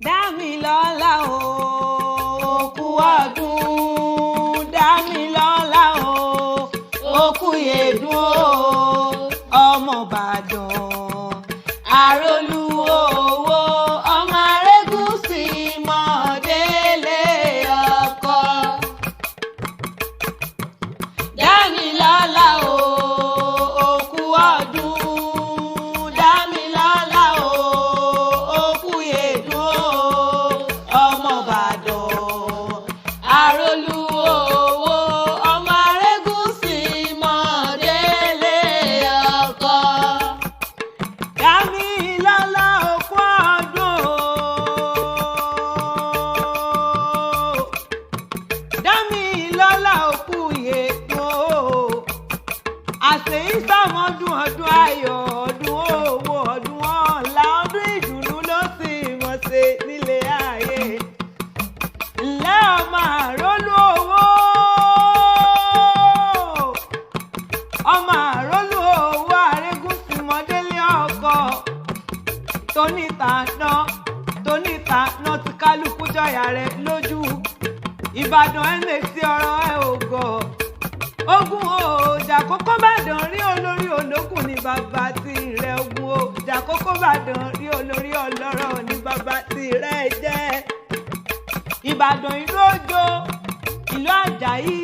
Dámilọ́lá o, òkú ọdún. Dámilọ́lá o, òkú yèdùn o, ọmọ Ìbàdàn. Àròlú owó, ọmọ Arégùnsì mọ̀délé ọkọ. Dámilọ́lá o, òkú ọdún. Dámilọ́lá o, òkú yèdùn o, ọmọ Ìbàdàn. Àròlú owó, ọmọ Arégùnsì mọ̀délé ọkọ. Dámilọ́lá òkú ọdún o. Dámilọ́lá òkú yèdùn o. Àṣèyí sàmọ́dún ọdún ayọ̀, ọdún owó, ọdún ọ̀la, ọdún ìdùnnú ló sì mọ̀ ṣe nílé ayé. Ǹlẹ́ ọmọ Àrólú owó, ọmọ Àrólú owó Arégùnsì mọ̀délé ọkọ. Tónítaná ti kálukú jọyà rẹ̀ lójú. Ìbàdàn ẹ̀ mèsì ọ̀rọ̀ ẹ̀ ò gọ̀. Ogun o, Jàkókó Ìbàdàn rí olórí olókùn ní bàbá tirẹ̀. Ogun o, Jàkókó Ìbàdàn rí olórí ọlọ́rọ̀ ní bàbá tirẹ̀ jẹ́. Ìbàdàn ìlú òjò, ìlú Àjàyí,